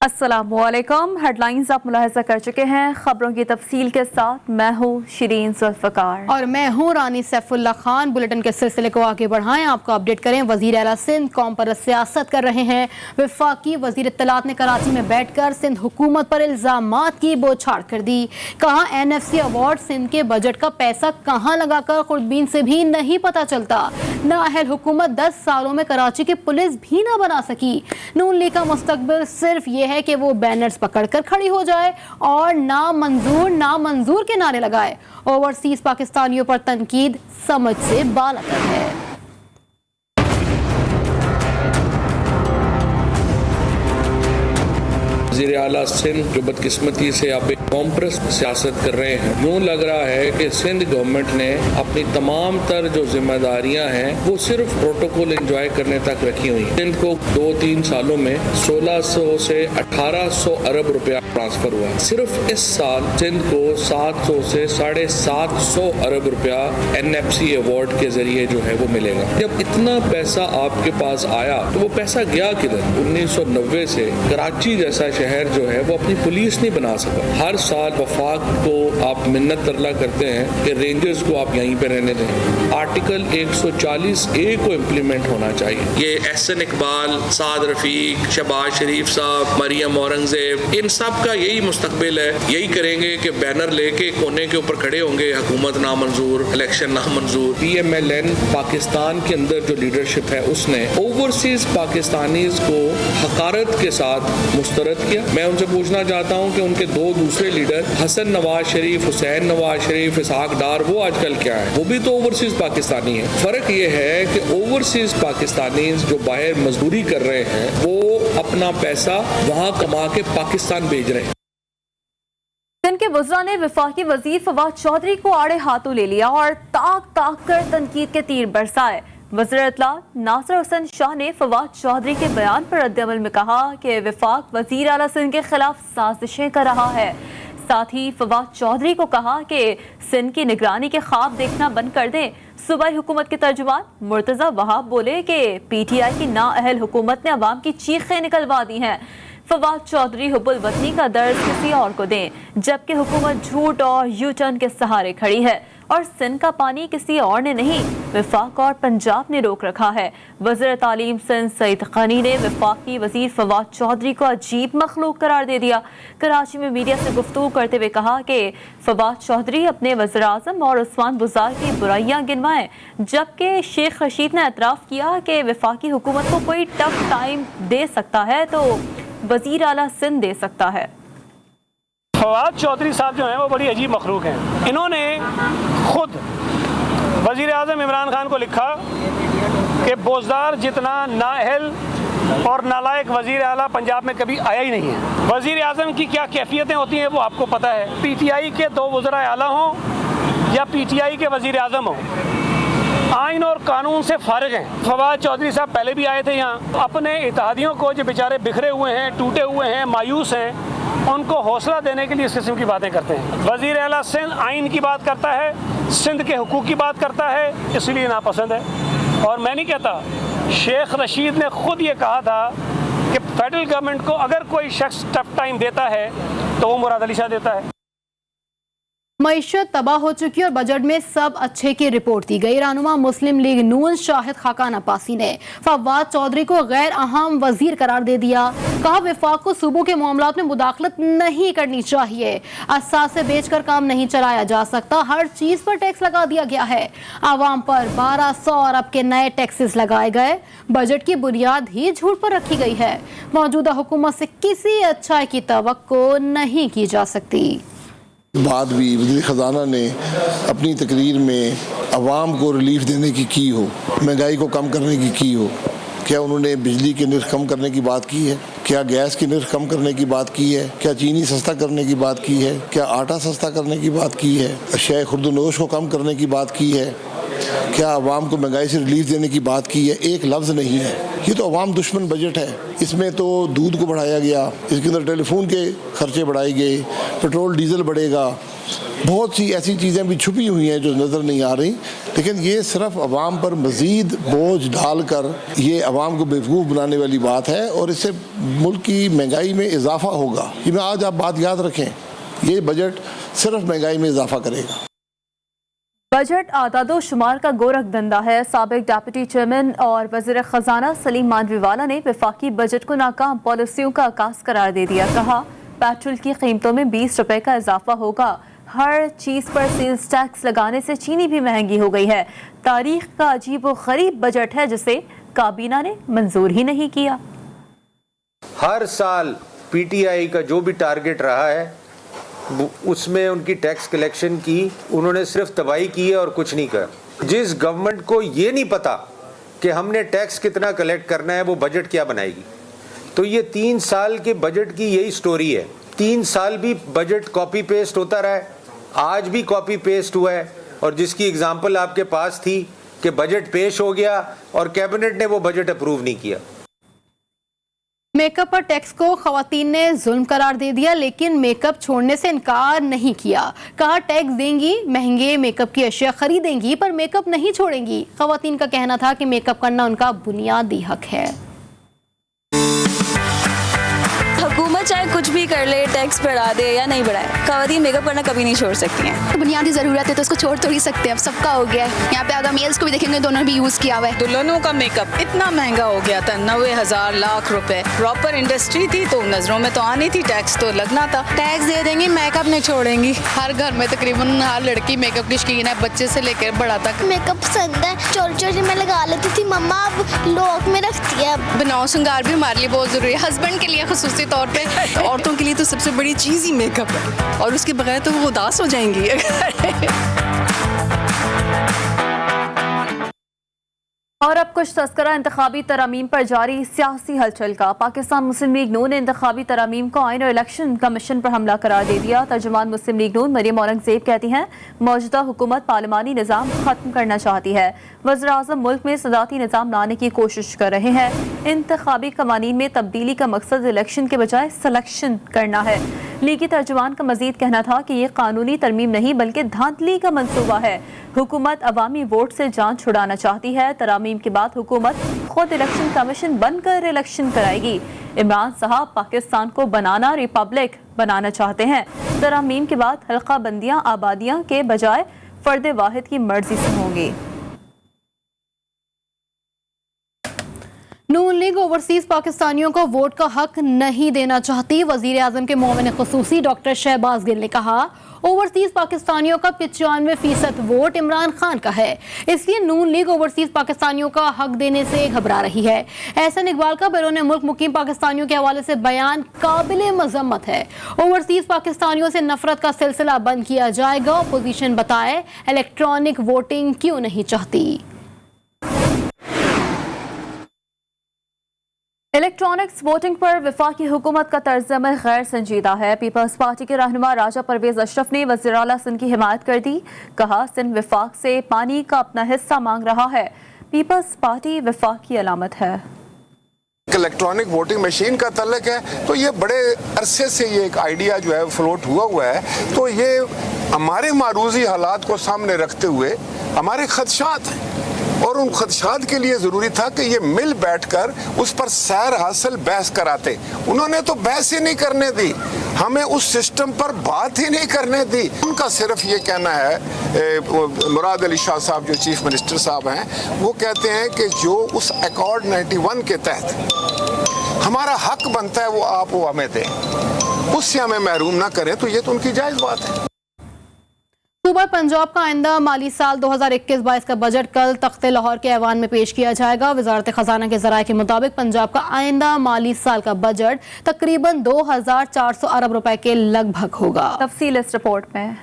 अस्सलामुअलैकुम। हेडलाइंस आप मुलाहिजा कर चुके हैं। खबरों की तफसील के साथ मैं हूँ शिरीन जुल्फ़िकार और मैं हूँ रानी सैफुल्ला खान। बुलेटिन के सिलसिले को आगे बढ़ाएं, आपको अपडेट करें। वज़ीर आला सिंध कौम पर सियासत कर रहे हैं। वफाकी वज़ीर इत्तलात ने कराची में बैठकर सिंध हुकूमत पर इल्ज़ामात की बौछार कर दी। कहा NFC अवार्ड सिंध के बजट का पैसा कहाँ लगाकर खुर्दबीन से भी नहीं पता चलता। नाअहल हुकूमत 10 सालों में कराची की पुलिस भी ना बना सकी। नून लीग का मुस्तकबिल सिर्फ ये है कि वो बैनर्स पकड़कर खड़ी हो जाए और नामंजूर के नारे लगाए। ओवरसीज पाकिस्तानियों पर तनकीद समझ से बालातर है। वज़ीर आला सिंध जो बदकिस्मती से आप एक कॉम्प्रेस सियासत कर रहे हैं, यूँ लग रहा है कि सिंध गवर्नमेंट ने अपनी तमाम तर जो जिम्मेदारियां हैं वो सिर्फ प्रोटोकॉल एंजॉय करने तक रखी हुई हैं। सिंध को 2-3 सालों में 1600 से 1800 अरब रुपया ट्रांसफर हुआ है। सिर्फ इस साल सिंध को 700 से 750 अरब रुपया NFC अवार्ड के जरिए जो है वो मिलेगा। जब इतना पैसा आपके पास आया तो वो पैसा गया किधर? 1990 से कराची जैसा शहर जो है वो अपनी पुलिस नहीं बना सका। हर साल वफाक को आप मिन्नत तरला करते हैं कि रेंजर्स को आप यहीं पे रहने दें। आर्टिकल 140A को इम्प्लीमेंट होना चाहिए। ये एहसन इकबाल, साद रफीक, शहबाज शरीफ साहब, मरियम औरंगजेब, इन सब का यही मुस्तकबिल है। यही करेंगे कि बैनर लेके कोने के ऊपर खड़े होंगे, हुकूमत नामंजूर, इलेक्शन नामंजूर। PMLN पाकिस्तान के अंदर जो लीडरशिप है उसने ओवरसीज पाकिस्तानीज को हकारत के साथ मुस्तरद किया। मैं उनसे पूछना चाहता हूं कि उनके दो दूसरे लीडर हसन नवाज शरीफ, हुसैन नवाज शरीफ, इसहाक डार, वो आजकल क्या है? वो भी तो ओवरसीज पाकिस्तानी है। फर्क ये है कि ओवरसीज पाकिस्तानी जो बाहर मजदूरी कर रहे हैं वो अपना पैसा वहां कमा के पाकिस्तान भेज रहे हैं। सिंध के वज़रा ने वफाकी वजीर फवाद चौधरी को आड़े हाथों ले लिया और ताक कर तनकीद के तीर बरसाए। वज़ीर इत्तलात नासिर हुसैन शाह ने फवाद चौधरी के बयान पर रद्द-ए-अमल में कहा कि वफाक वज़ीर आला सिंध के खिलाफ साजिशें कर रहा है। साथ ही फवाद चौधरी को कहा कि सिंध की निगरानी के ख्वाब देखना बंद कर दें। सूबाई हुकूमत के तर्जुमान मुर्तज़ा वहाब बोले कि PTI की नाअहल हुकूमत ने अवाम की चीखें निकलवा दी हैं। फवाद चौधरी हुब्बुल वतनी का दर्द किसी और को दें, जबकि हुकूमत झूठ और U-टर्न के सहारे खड़ी है और सिंध का पानी किसी और ने नहीं, वफाक और पंजाब ने रोक रखा है। वज़ीर तालीम सिंध सईद ग़नी ने वफाकी वज़ीर फवाद चौधरी को अजीब मखलूक करार दे दिया। कराची में मीडिया से गुफ्तगू करते हुए कहा कि फवाद चौधरी अपने वज़ीर आज़म और उस्मान बुज़ार की बुराइयां गिनवाएं, जबकि शेख रशीद ने एतराफ़ किया कि वफाकी हुकूमत को कोई टफ टाइम दे सकता है तो वज़ीर आला सिंध दे सकता है। फवाद चौधरी साहब जो हैं वो बड़ी अजीब मखलूक हैं। इन्होंने खुद वज़ीर आज़म इमरान खान को लिखा कि बोजदार जितना नाअहल और नालायक वज़ीर आला पंजाब में कभी आया ही नहीं है। वज़ीर आज़म की क्या कैफियतें होती हैं वो आपको पता है। PTI के 2 वज़रा आला हों या PTI के वज़ीर आज़म हों, आइन और कानून से फारिग हैं। फवाद चौधरी साहब पहले भी आए थे यहाँ। अपने इत्तेहादियों को जो बेचारे बिखरे हुए हैं, टूटे हुए हैं, मायूस हैं, उनको हौसला देने के लिए इस किस्म की बातें करते हैं। वज़ीर आला सिंध आइन की बात करता है, सिंध के हुकूक की बात करता है, इसलिए नापसंद है। और मैं नहीं कहता, शेख रशीद ने खुद ये कहा था कि फेडरल गवर्नमेंट को अगर कोई शख्स टफ टाइम देता है तो वो मुराद अली शाह देता है। मईशत तबाह हो चुकी और बजट में सब अच्छे की रिपोर्ट दी गई। रहनुमा मुस्लिम लीग नून शाहिद खाकान अब्बासी ने फवाद चौधरी को गैर अहम वजीर करार दे दिया। कहा वफाक को सूबों के मामलात में मुदाखलत नहीं करनी चाहिए। असासे बेचकर काम नहीं चलाया जा सकता। हर चीज पर टैक्स लगा दिया गया है। आवाम पर 1200 अरब के नए टैक्सेस लगाए गए। बजट की बुनियाद ही झूठ पर रखी गई है। मौजूदा हुकूमत से किसी अच्छाई की तवक्को नहीं की जा सकती। बाद भी वज़ीर ख़जाना ने अपनी तकरीर में आवाम को रिलीफ देने की हो, महंगाई को कम करने की हो। क्या उन्होंने बिजली के निर्ख कम करने की बात की है? क्या गैस की निर्ख कम करने की बात की है? क्या चीनी सस्ता करने की बात की है? क्या आटा सस्ता करने की बात की है? अशिया खुर्दनोश को कम करने की बात की है? क्या आवाम को महंगाई से रिलीफ देने की बात की है? एक लफ्ज़ नहीं है। ये तो अवाम दुश्मन बजट है। इसमें तो दूध को बढ़ाया गया, इसके अंदर टेलीफोन के खर्चे बढ़ाए गए, पेट्रोल डीजल बढ़ेगा, बहुत सी ऐसी चीज़ें भी छुपी हुई हैं जो नज़र नहीं आ रही, लेकिन ये सिर्फ अवाम पर मज़ीद बोझ डालकर ये अवाम को बेवकूफ़ बनाने वाली बात है और इससे मुल्क की महंगाई में इजाफा होगा। ये मैं आज आप बात याद रखें, ये बजट सिर्फ महंगाई में इजाफा करेगा। बजट आदादो शुमार का गोरख धंधा है। साबिक डिप्टी चेयरमैन और वज़ीर ख़जाना सलीम मांडवीवाला ने वफाकी बजट को नाकाम पॉलिसियों का आगाज करार दे दिया। कहा पेट्रोल की कीमतों में 20 रुपए का इजाफा होगा। हर चीज़ पर सेल्स टैक्स लगाने से चीनी भी महंगी हो गई है। तारीख का अजीब व गरीब बजट है जिसे काबीना ने मंजूर ही नहीं किया। हर साल पीटीआई का जो भी टारगेट रहा है उसमें उनकी टैक्स कलेक्शन की उन्होंने सिर्फ तबाही की है और कुछ नहीं कर। जिस गवर्नमेंट को ये नहीं पता कि हमने टैक्स कितना कलेक्ट करना है वो बजट क्या बनाएगी। तो ये 3 साल के बजट की यही स्टोरी है। 3 साल भी बजट कॉपी पेस्ट होता रहा है, आज भी कॉपी पेस्ट हुआ है। और जिसकी एग्जांपल आपके पास थी कि बजट पेश हो गया और कैबिनेट ने वो बजट अप्रूव नहीं किया। मेकअप पर टैक्स को खवातीन ने जुल्म करार दे दिया, लेकिन मेकअप छोड़ने से इनकार नहीं किया। कहा टैक्स देंगी, महंगे मेकअप की अशिया खरीदेंगी, पर मेकअप नहीं छोड़ेंगी। खवातीन का कहना था कि मेकअप करना उनका बुनियादी हक है। हुकूमत चाहे कुछ भी कर ले, टैक्स बढ़ा दे या नहीं बढ़ाए, खवातीन मेकअप करना कभी नहीं छोड़ सकती हैं। तो बुनियादी ज़रूरत है तो उसको छोड़ थोड़ी सकते हैं, अब सबका हो गया है। यहाँ पे अगर मेल्स को भी देखेंगे दोनों भी यूज़ किया हुआ है। दुल्हनों का मेकअप इतना महंगा हो गया था, 90,000 लाख रुपए। प्रॉपर इंडस्ट्री थी तो नजरों में तो आनी थी, टैक्स तो लगना था। टैक्स दे देंगी, मेकअप नहीं छोड़ेंगी। हर घर में तकरीबन हर लड़की मेकअप की शौकीन है, बच्चे से लेकर बड़ा तक। मेकअप पसंद है, चोरी चोरी मैं लगा लेती थी, मम्मा अब लॉक में रखती है। बनाओ श्रृंगार भी हमारे लिए बहुत जरूरी है, हस्बैंड के लिए खुसूसी तौर पे। औरतों के लिए तो सबसे बड़ी चीज ही मेकअप है और उसके बगैर तो वो उदास हो जाएंगी। और अब कुछ तस्करा इंतखाबी तरामीम पर जारी सियासी हलचल का। पाकिस्तान मुस्लिम लीग नून ने इंतखाबी तरामीम को आईन और इलेक्शन कमीशन पर हमला करार दे दिया। तर्जुमान मुस्लिम लीग नून मरियम औरंगजेब कहती हैं मौजूदा हुकूमत पार्लिमानी निज़ाम खत्म करना चाहती है। वज़ीर आज़म मुल्क में सदाती निज़ाम लाने की कोशिश कर रहे हैं। इंतखाबी कवानीन में तब्दीली का मकसद इलेक्शन के बजाय सलेक्शन करना है। लीगी तर्जुमान का मजीद कहना था कि ये कानूनी तरमीम नहीं बल्कि धांधली का मंसूबा है। हुकूमत अवामी वोट से जान छुड़ाना चाहती है। तरामीम के बाद हुकूमत खुद इलेक्शन कमीशन बनकर इलेक्शन कराएगी। इमरान साहब पाकिस्तान को बनाना रिपब्लिक बनाना चाहते हैं। तरामीम के बाद हल्का बंदियां आबादियां के बजाय फर्द वाहिद की मर्जी से होंगी। नून लीग ओवरसीज पाकिस्तानियों को वोट का हक नहीं देना चाहती। वजीर आजम के मुआविन खुसूसी डॉक्टर शहबाज गिल ने कहा ओवरसीज पाकिस्तानियों का 95% वोट इमरान खान का है, इसलिए नून लीग ओवरसीज पाकिस्तानियों का हक देने से घबरा रही है। एहसन इकबाल का बैरून मुल्क मुकीम पाकिस्तानियों के हवाले से बयान काबिल मजम्मत है। ओवरसीज पाकिस्तानियों से नफरत का सिलसिला बंद किया जाएगा। अपोजिशन बताए इलेक्ट्रॉनिक वोटिंग क्यों नहीं चाहती। इलेक्ट्रॉनिक्स वोटिंग पर वफाकी हुकूमत का तर्ज-ए-अमल गैर संजीदा है। पीपल्स पार्टी के रहनुमा राजा परवेज अशरफ ने वज़ीर आला सिंध की हिमायत कर दी। कहा सिंध वफाक से पानी का अपना हिस्सा मांग रहा है। पीपल्स पार्टी वफाक की अलामत है। इलेक्ट्रॉनिक वोटिंग मशीन का तल्लक है तो ये बड़े अरसे से ये एक आइडिया जो है फ्लोट हुआ है। तो ये हमारे मारूजी हालात को सामने रखते हुए हमारे खदशात हैं और उन खदशात के लिए ज़रूरी था कि ये मिल बैठकर उस पर सैर हासिल बहस कराते। उन्होंने तो बहस ही नहीं करने दी, हमें उस सिस्टम पर बात ही नहीं करने दी। उनका सिर्फ ये कहना है, मुराद अली शाह साहब जो चीफ मिनिस्टर साहब हैं, वो कहते हैं कि जो उस अकॉर्ड 91 के तहत हमारा हक बनता है वो हमें दें, उससे हमें महरूम ना करें। तो ये तो उनकी जायज़ बात है। सूबा पंजाब का आइंदा माली साल 2021-22 का बजट कल तख्ते लाहौर के ऐवान में पेश किया जाएगा। वजारत खजाना के ज़राए के मुताबिक पंजाब का आइंदा माली साल का बजट तकरीबन 2400 अरब रुपए के लगभग होगा। तफसील इस रिपोर्ट में।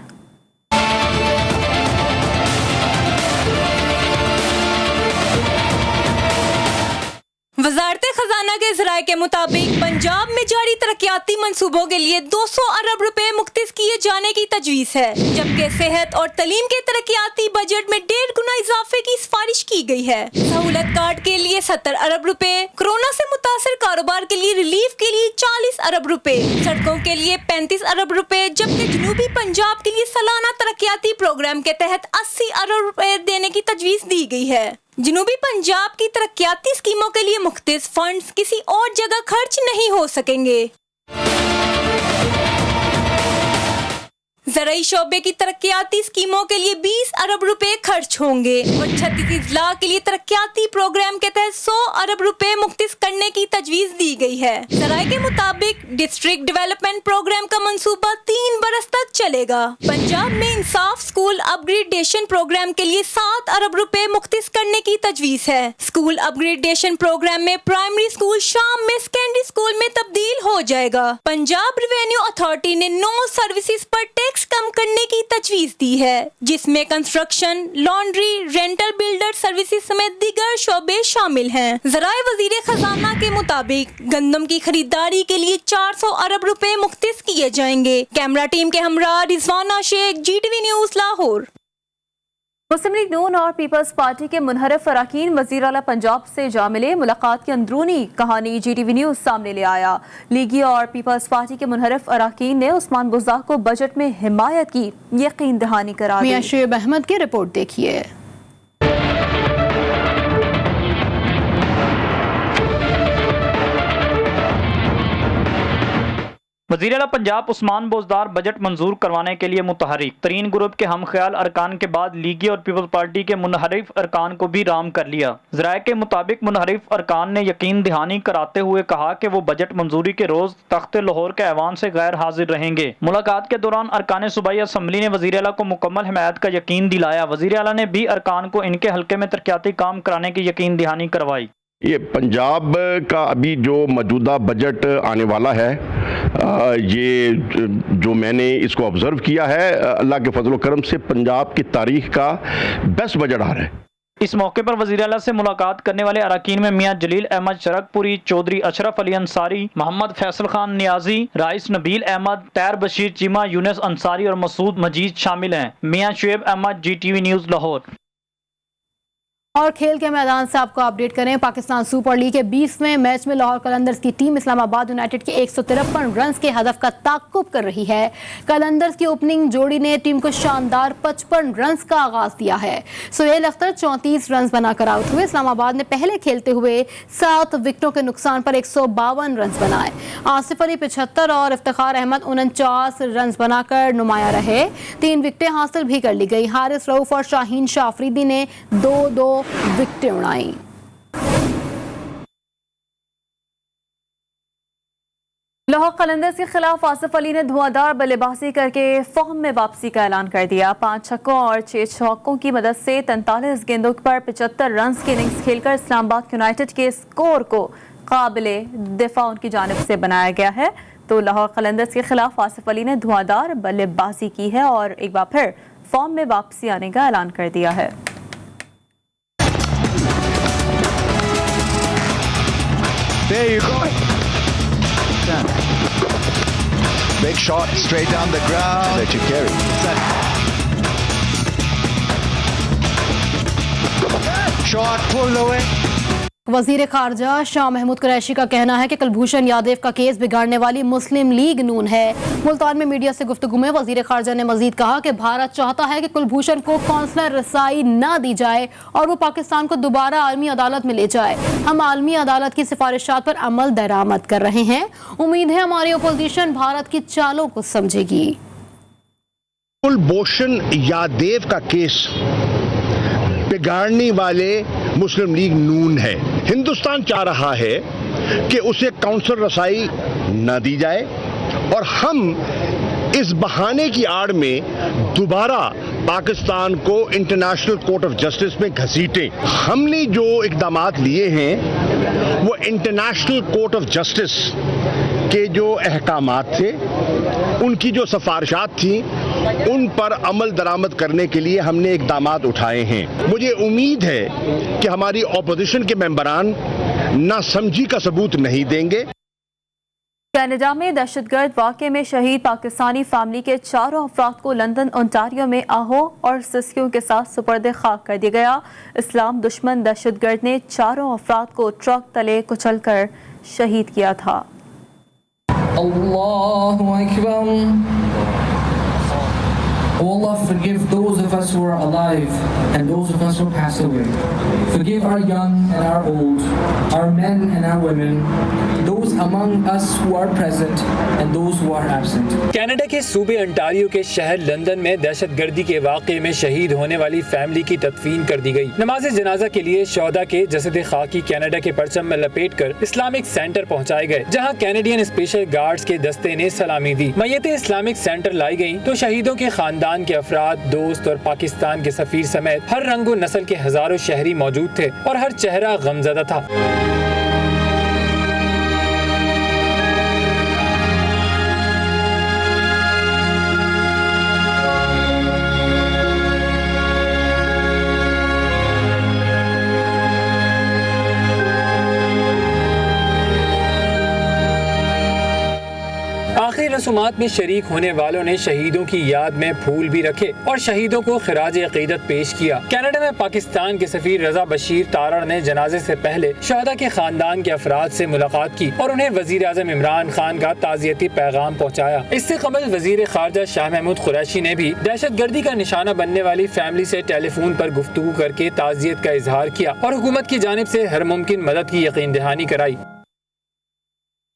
वजारत खजाना के ज़राए के मुताबिक पंजाब में जारी तरक्याती मंसूबों के लिए 200 अरब रुपए मुख्तस किए जाने की तजवीज़ है, जबकि सेहत और तालीम के तरक्याती बजट में 1.5 गुना इजाफे की सिफारिश की गई है। सहूलत कार्ड के लिए 70 अरब रुपए, कोरोना से मुतासर कारोबार के लिए रिलीफ के लिए 40 अरब रुपए, सड़कों के लिए 35 अरब रुपए, जबकि जनूबी पंजाब के लिए सालाना तरक्याती प्रोग्राम के तहत 80 अरब रुपए देने की तजवीज़ दी गई है। जनूबी पंजाब की तरक्याती स्कीमों के लिए मुख्तलिफ फंड्स किसी और जगह खर्च नहीं हो सकेंगे। ज़राई शोबे की तरक्याती स्कीमों के लिए 20 अरब रुपए खर्च होंगे और 36 अजला के लिए तरक्याती प्रोग्राम के तहत 100 अरब रुपए मुख्तस करने की तजवीज़ दी गई है। ज़राए के मुताबिक डिस्ट्रिक्ट डेवलपमेंट प्रोग्राम का मंसूबा 3 बरस तक चलेगा। पंजाब में इंसाफ स्कूल अपग्रेडेशन प्रोग्राम के लिए 7 अरब रुपए मुख्तस करने की तजवीज़ है। स्कूल अपग्रेडेशन प्रोग्राम में प्राइमरी स्कूल शाम में सेकेंडरी स्कूल में तब्दील हो जाएगा। पंजाब रेवेन्यू अथॉरिटी ने 9 सर्विसेज पर टैक्स कम करने की तजवीज़ दी है, जिसमें construction, laundry, rental builder services समेत दीगर शोबे शामिल हैं। ज़राए वजीर खजाना के मुताबिक गंदम की खरीदारी के लिए 400 अरब रुपए मुख्तस किए जाएंगे। कैमरा टीम के हमरा रिजवाना शेख, GTV न्यूज़, लाहौर। मुस्लिम लीग नून और पीपल्स पार्टी के मुनहरफ अरकान वज़ीर आला पंजाब से जा मिले। मुलाकात की अंदरूनी कहानी GTV न्यूज़ सामने ले आया। लीगी और पीपल्स पार्टी के मुनहरफ अरकान ने उस्मान बुज़दार को बजट में हिमायत की यकीन दहानी करार दी। मियां शुएब अहमद की रिपोर्ट देखिए। वज़ीर आला पंजाब उस्मान बुज़दार बजट मंजूर करवाने के लिए मुतहरिक तरीन ग्रुप के हम ख्याल अरकान के बाद लीगी और पीपल्स पार्टी के मुनहरिफ अरकान को भी राम कर लिया। ज़राए के मुताबिक मुनहरिफ अरकान ने यकीन दहानी कराते हुए कहा कि वो बजट मंजूरी के रोज तख्त लाहौर के ऐवान से गैर हाजिर रहेंगे। मुलाकात के दौरान अरकान सूबाई असम्बली ने वज़ीर आला को मुकम्मल हिमायत का यकीन दिलाया। वज़ीर आला ने भी अरकान को इनके हल्के में तरक्याती काम कराने की यकीन दहानी करवाई। ये पंजाब का अभी जो मौजूदा बजट आने वाला है, ये जो मैंने इसको ऑब्जर्व किया है, अल्लाह के फजल करम से पंजाब की तारीख का बेस्ट बजट आ रहा है। इस मौके पर वज़ीर आला से मुलाकात करने वाले अरकान में मियां जलील अहमद शरकपुरी, चौधरी अशरफ अली अंसारी, मोहम्मद फैसल खान नियाजी, राइस नबील अहमद, तैर बशीर चीमा, यूनुस अंसारी और मसूद मजीद शामिल हैं। मियां शुएब अहमद, GTV न्यूज़, लाहौर। और खेल के मैदान से आपको अपडेट करें। पाकिस्तान सुपर लीग के 20वें मैच में लाहौर कलंदर्स की टीम इस्लामाबाद यूनाइटेड के 153 रन के हदफ का ताक़ुब कर रही है। कलंदर्स की ओपनिंग जोड़ी ने टीम को शानदार 55 रन का आगाज दिया है। सुहेल अख्तर 34 रन बनाकर आउट हुए। इस्लामाबाद ने पहले खेलते हुए 7 विकेटों के नुकसान पर 152 रन बनाए। आसिफ अली 75 और इफ्तिखार अहमद 49 रन बनाकर नुमाया रहे। 3 विकेटें हासिल भी कर ली गई। हारिस रऊफ और शाहीन शाह अफरीदी ने 2-2 विकेटें उड़ाई। लाहौर कलंदर्स के खिलाफ आसिफ अली ने धुआंधार बल्लेबाजी करके फॉर्म में वापसी का ऐलान कर दिया। 5 छक्कों और 6 चौकों की मदद से 43 गेंदों पर 75 रन की इनिंग्स खेलकर इस्लामाबाद यूनाइटेड के स्कोर को काबिले दिफा उनकी जानिब से बनाया गया है। तो लाहौर कलंदर्स के खिलाफ आसिफ अली ने धुआंधार बल्लेबाजी की है और एक बार फिर फॉर्म में वापसी आने का ऐलान कर दिया है। There you go. Big shot straight down the ground. Let you carry. Shot pulled away. वजीर खारजा शाह महमूद कुरैशी का कहना है कि कुलभूषण यादव का केस बिगाड़ने वाली मुस्लिम लीग नून है। मुल्तान में मीडिया से गुफ्तगू में वजीर खारजा ने मजीद कहा कि भारत चाहता है कि कुलभूषण को कौंसलर रसाई ना दी जाए और वो पाकिस्तान को दोबारा आलमी अदालत में ले जाए। हम आलमी अदालत की सिफारिशात पर अमल दरामद कर रहे हैं। उम्मीद है हमारी अपोजिशन भारत की चालों को समझेगी। कुलभूषण यादव का केस बिगाड़ने वाले मुस्लिम लीग नून है। हिंदुस्तान चाह रहा है कि उसे काउंसिल रसाई न दी जाए और हम इस बहाने की आड़ में दोबारा पाकिस्तान को इंटरनेशनल कोर्ट ऑफ जस्टिस में घसीटें। हमने जो इक़दामात लिए हैं वो इंटरनेशनल कोर्ट ऑफ जस्टिस के जो अहकामात थे, उनकी जो सिफारिशात थी, उन पर अमल दरामद करने के लिए हमने इक़दामात उठाए हैं। मुझे उम्मीद है कि हमारी ऑपोजिशन के मेंबरान नासमझी का सबूत नहीं देंगे। कनाडा में दहशतगर्द वाक़े में शहीद पाकिस्तानी फैमिली के 4 अफराद को लंदन ओंटारियो में आहो और सिस्कियों के साथ सुपर्द खाक कर दिया गया। इस्लाम दुश्मन दहशतगर्द ने 4 अफराद को ट्रक तले कुचलकर शहीद किया था। Allahu Akbar. Oh Allah, forgive those of us who are alive and those of us who pass away. Forgive our young and our old, our men and our women, those among us who are present and those who are absent. Canada के सूबे Ontario के शहर London में दहशतगर्दी के वाक़े में शहीद होने वाली फैमिली की तदफीन कर दी गई। नमाज जनाजा के लिए शोहदा के जसद खाकी कनाडा के परचम में लपेटकर इस्लामिक सेंटर पहुंचाए गए, जहां कैनेडियन स्पेशल गार्ड्स के दस्ते ने सलामी दी। मैयतें इस्लामिक सेंटर लाई गईं तो शहीदों के खानदान के अफराद, दोस्त और पाकिस्तान के सफीर समेत हर रंगो नस्ल के हजारों शहरी मौजूद थे और हर चेहरा गमज़दा था। आखिरी रसूमात में शरीक होने वालों ने शहीदों की याद में फूल भी रखे और शहीदों को खिराज अकीदत पेश किया। कनाडा में पाकिस्तान के सफीर रजा बशीर तारड़ ने जनाजे से पहले शहदा के खानदान के अफराद से मुलाकात की और उन्हें वजीर आज़म इमरान खान का ताज़ियती पैगाम पहुँचाया। इससे कबल वजीर खारजा शाह महमूद कुरैशी ने भी दहशतगर्दी का निशाना बनने वाली फैमिली से टेलीफोन पर गुफ्तगू करके ताज़ियत का इजहार किया और हुकूमत की जानिब से हर मुमकिन मदद की यकीन दहानी कराई।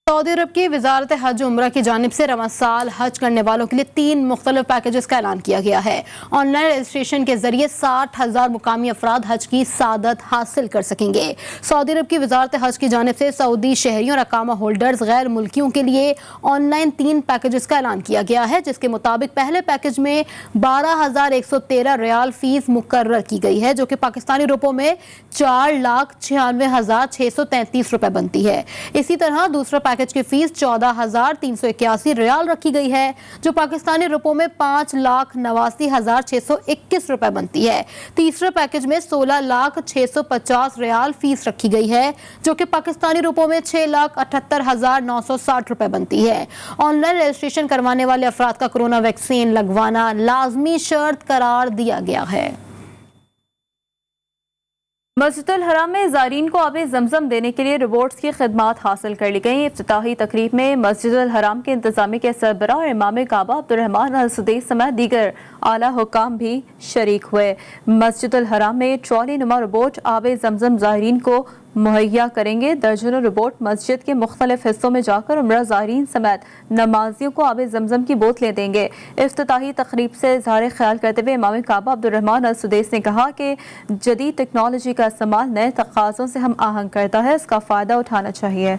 सऊदी अरब की वजारत हज उम्रा की जानिब से रवां साल हज करने वालों के लिए 3 मुख्तलिफ पैकेजेस का ऐलान किया गया है। ऑनलाइन रजिस्ट्रेशन के जरिए 60,000 मुकामी अफराद हज की सादत हासिल कर सकेंगे। सऊदी अरब की वजारत हज की जानिब से सऊदी शहरियों और अकामा होल्डर्स गैर मुल्कियों के लिए ऑनलाइन 3 पैकेजेस का ऐलान किया गया है, जिसके मुताबिक पहले पैकेज में 12,113 रियाल फीस मुकर्रर की गई है, जो कि पाकिस्तानी रुपयों में 4,96,633 रुपए बनती है। इसी तरह दूसरा पैकेज की फीस 14,381 रियाल रखी गई है, जो पाकिस्तानी रुपयों में 5,89,621 रुपए बनती है। तीसरे पैकेज में 16,650 रियाल फीस रखी गई है, जो कि पाकिस्तानी रुपयों में 6,78,960 रुपए बनती है। ऑनलाइन रजिस्ट्रेशन करवाने वाले अफराद का कोरोना वैक्सीन लगवाना लाजमी शर्त करार दिया गया है। मस्जिदुल हराम में ज़ायरीन को आबे ज़मज़म देने के लिए रोबोट्स की खिदमात हासिल कर ली गई। इफ्तिताही तकरीब में मस्जिदुल हराम के इंतजामी के सरबराह और इमाम काबा अब्दुर्रहमान अल सुदैस समेत दीगर आला हुकाम भी शरीक हुए। मस्जिदुल हराम में ट्रॉली नुमा रोबोट आबे ज़मज़म ज़ायरीन को मुहैया करेंगे। दर्जनों रोबोट मस्जिद के मुख्तलिफ हिस्सों में जाकर उम्रा ज़ायरीन समेत नमाजियों को आबे ज़मज़म की बोतलें देंगे। इफ्तिताही तकरीब से इज़हार ख्याल करते हुए इमाम काबा अब्दुर्रहमान अल सुदैस ने कहा कि जदीद टेक्नोलॉजी का इस्तेमाल नए तकाज़ों से हम आहंग करता है, इसका फ़ायदा उठाना चाहिए।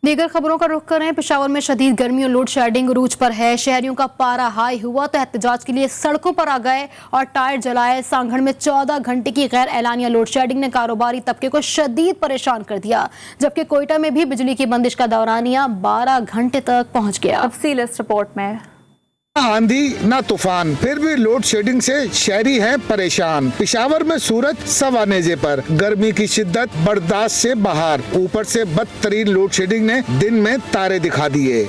दीगर खबरों का रुख करें। पेशावर में शदीद गर्मी और लोड शेडिंग अरूज पर है। शहरियों का पारा हाई हुआ तो एहतजाज के लिए सड़कों पर आ गए और टायर जलाए। सांगड़ में 14 घंटे की गैर एलानिया लोड शेडिंग ने कारोबारी तबके को शदीद परेशान कर दिया, जबकि कोयटा में भी बिजली की बंदिश का दौरानिया 12 घंटे तक पहुंच गया। तफसील इस रिपोर्ट में। आंधी न तूफान, फिर भी लोड शेडिंग से शहरी हैं परेशान। पेशावर में सूरज सवा नेजे पर, गर्मी की शिद्दत बर्दाश्त से बाहर, ऊपर से बदतरीन लोड शेडिंग ने दिन में तारे दिखा दिए।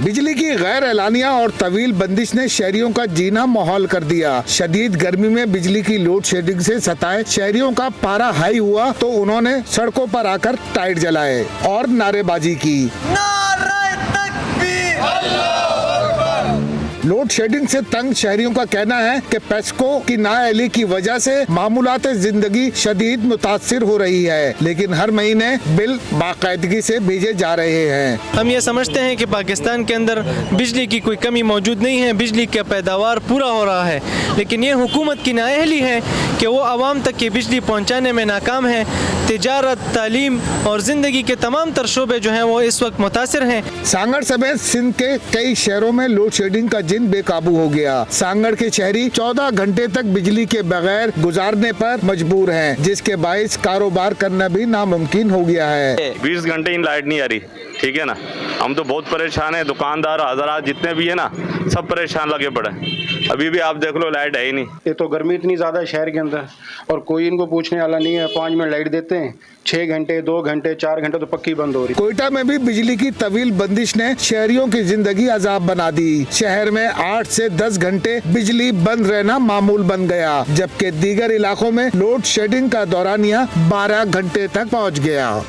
बिजली की गैर एलानिया और तवील बंदिश ने शहरियों का जीना माहौल कर दिया। शदीद गर्मी में बिजली की लोड शेडिंग से सताए शहरियों का पारा हाई हुआ तो उन्होंने सड़कों पर आकर टायर जलाए और नारेबाजी की। लोड शेडिंग से तंग शहरियों का कहना है कि पेस्को की नाअहली की वजह से मामूलात जिंदगी शदीद मुतासिर हो रही है, लेकिन हर महीने बिल बाकायदगी से भेजे जा रहे हैं। हम ये समझते हैं कि पाकिस्तान के अंदर बिजली की कोई कमी मौजूद नहीं है, बिजली का पैदावार पूरा हो रहा है, लेकिन ये हुकूमत की नाअहली है कि वो आवाम तक की बिजली पहुँचाने में नाकाम है। तिजारत, तालीम और ज़िंदगी के तमाम तर शोबे जो हैं वो इस वक्त मुतासिर हैं। सांगड़ समेत सिंध के कई शहरों में लोड शेडिंग का जिन बेकाबू हो गया। सांगड़ के शहरी 14 घंटे तक बिजली के बगैर गुजारने पर मजबूर हैं, जिसके बाइस कारोबार करना भी नामुमकिन हो गया है। 20 घंटे इन लाइट नहीं आ रही, ठीक है ना। हम तो बहुत परेशान हैं, दुकानदार हज़रात जितने भी है ना सब परेशान लगे पड़े। अभी भी आप देख लो लाइट है ही नहीं। ये तो गर्मी इतनी ज़्यादा है शहर के अंदर और कोई इनको पूछने वाला नहीं है। 5 मिनट लाइट देते हैं, 6 घंटे 2 घंटे 4 घंटे तो पक्की बंद हो रही। कोयटा में भी बिजली की तवील बंदिश ने शहरियों की जिंदगी अजाब बना दी। शहर में 8 से 10 घंटे बिजली बंद रहना मामूल बन गया, जबकि दीगर इलाकों में लोड शेडिंग का दौरानिया 12 घंटे तक पहुँच गया।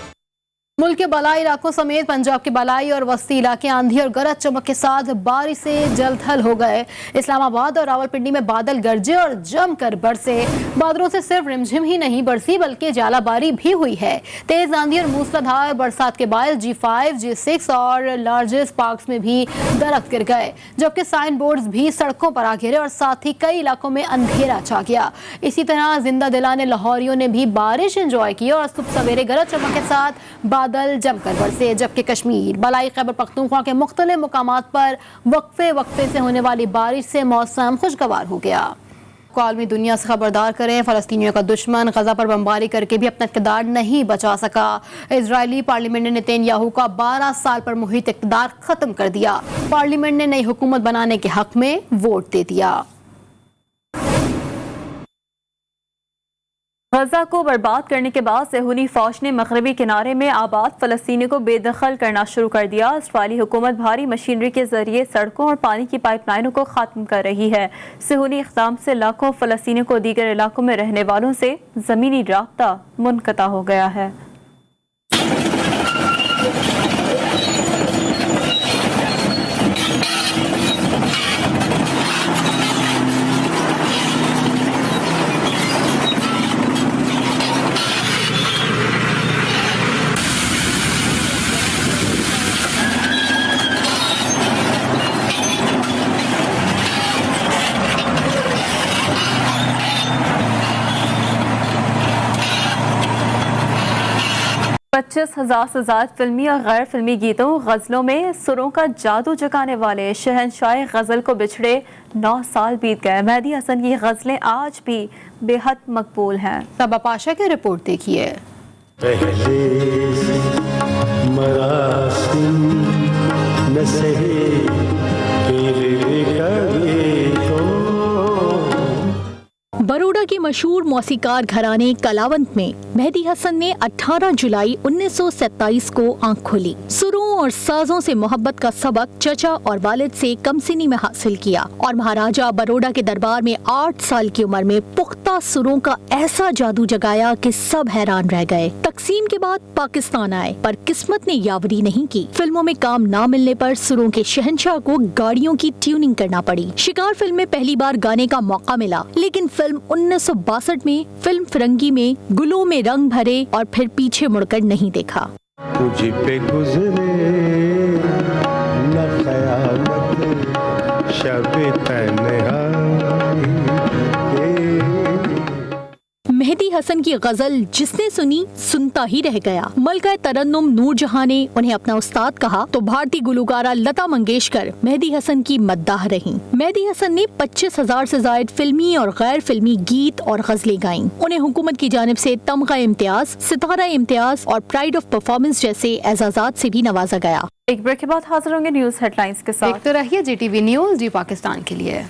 मुल्क के बलाई इलाकों समेत पंजाब के बलाई और वस्ती इलाके आंधी और गरज चमक के साथ बारिश से जलथल हो गए। इस्लामाबाद और रावलपिंडी में बादल गरजे और जमकर बरसे। बादलों से सिर्फ रिमझिम ही नहीं बरसी बल्कि जालाबारी भी हुई है। तेज आंधी और मूसलाधार बरसात के बाद G5, G6 और लार्जेस्ट पार्क्स में भी दरख्त गिर गए, जबकि साइन बोर्ड्स भी सड़कों पर आ गिरे और साथ ही कई इलाकों में अंधेरा छा गया। इसी तरह जिंदा दिलाने लाहौरियों ने भी बारिश एंजॉय की और सुबह सवेरे गरज चमक के साथ बादल जमकर बरसे, जबकि कश्मीर, बलाई खैबर पख्तूनख्वा के मुख्तलिफ मुकामात पर वक्फे से होने वाली बारिश से मौसम खुशगवार हो गया। आलमी दुनिया से खबरदार करें, फलस्तीनियों का दुश्मन गजा पर बमबारी करके भी अपना इक़्तिदार नहीं बचा सका। इजरायली पार्लियामेंट ने नेतन्याहू का 12 साल पर मुहित इक़्तिदार खत्म कर दिया। पार्लियामेंट ने नई हुकूमत बनाने के हक में वोट दे दिया। गजा को बर्बाद करने के बाद सेहूनी फौज ने मगरबी किनारे में आबाद फलस्तीनी को बेदखल करना शुरू कर दिया। इसराइली हुकूमत भारी मशीनरी के जरिए सड़कों और पानी की पाइपलाइनों को खत्म कर रही है। सेहूनी इक़दाम से लाखों फलस्तीनियों को दीगर इलाकों में रहने वालों से ज़मीनी राब्ता मुनक़ता हो गया है। पच्चीस हजार से ज्यादा फिल्मी और गैर फिल्मी गीतों गजलों में सुरों का जादू जगाने वाले शहंशाह गजल को बिछड़े 9 साल बीत गए। मेहदी हसन की गजलें आज भी बेहद मकबूल हैं। सबा पाशा की रिपोर्ट देखिए। बरोडा के मशहूर मौसीकार घराने कलावंत में मेहदी हसन ने 18 जुलाई 1927 को आंख खोली। सुरों और साजों से मोहब्बत का सबक चचा और वालिद से कमसिनी में हासिल किया और महाराजा बरोडा के दरबार में 8 साल की उम्र में पुख्ता सुरों का ऐसा जादू जगाया कि सब हैरान रह गए। तकसीम के बाद पाकिस्तान आए पर किस्मत ने यावरी नहीं की। फिल्मों में काम ना मिलने पर सुरों के शहंशाह को गाड़ियों की ट्यूनिंग करना पड़ी। शिकार फिल्म में पहली बार गाने का मौका मिला, लेकिन फिल्म 1962 में फिल्म फिरंगी में गुलों में रंग भरे और फिर पीछे मुड़कर नहीं देखा। तुझ पे गुजरे न क़यामत शब तन्हाई। मेहदी हसन की गजल जिसने सुनी सुनता ही रह गया। मलका तरन्नुम नूरजहां ने उन्हें अपना उस्ताद कहा तो भारतीय गुलकारा लता मंगेशकर मेहदी हसन की मद्दाह रहीं। मेहदी हसन ने 25,000 से ज्यादा फिल्मी और गैर फिल्मी गीत और गजलें गाईं। उन्हें हुकूमत की जानिब से तमगा इम्तियाज, सितारा इम्तियाज और प्राइड ऑफ परफॉर्मेंस जैसे एजाजात से भी नवाजा गया। एक ब्रेक के बाद हाजिर होंगे न्यूज हेडलाइंस के साथ। देखते रहिए GTV न्यूज, जी पाकिस्तान के लिए।